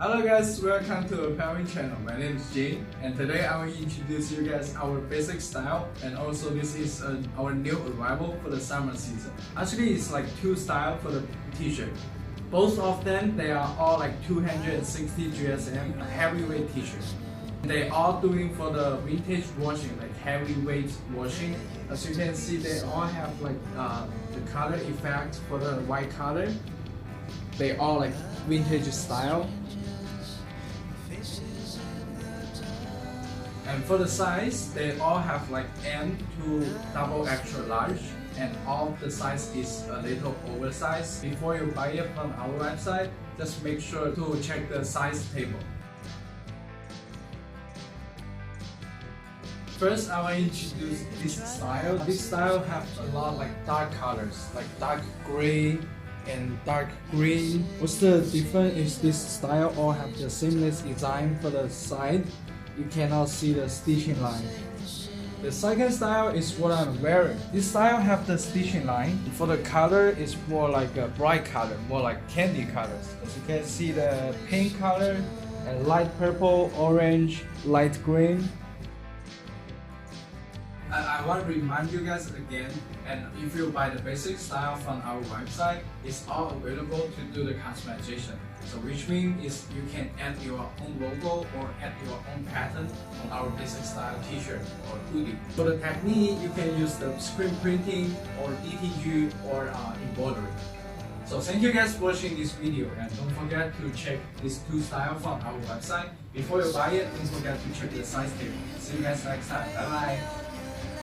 Hello guys, welcome to ApparelWin channel. My name is Jane and today I will introduce you guys our basic style, and also this is our new arrival for the summer season. Actually it's like two styles for the t-shirt. Both of them, they are all like 260 GSM heavyweight t-shirts. They are doing for the vintage washing, like heavyweight washing. As you can see, they all have like the color effect for the white color. They all like vintage style. And for the size, they all have like M to double extra large, and all the size is a little oversized. Before you buy it from our website, just make sure to check the size table. First, I will introduce this style. This style have a lot like dark colors, like dark gray and dark green. What's the difference is this style all have the seamless design for the side. You cannot see the stitching line. The second style is what I'm wearing. This style have the stitching line. For the color, it's more like a bright color, more like candy colors. As you can see, the pink color and light purple, orange, light green. I want to remind you guys again, and if you buy the basic style from our website, it's all available to do the customization. So which means is you can add your own logo or add your own pattern on our basic style t-shirt or hoodie. For the technique, you can use the screen printing or DTG or embroidery. So thank you guys for watching this video, and don't forget to check these two styles from our website. Before you buy it, don't forget to check the size table. See you guys next time. Bye bye.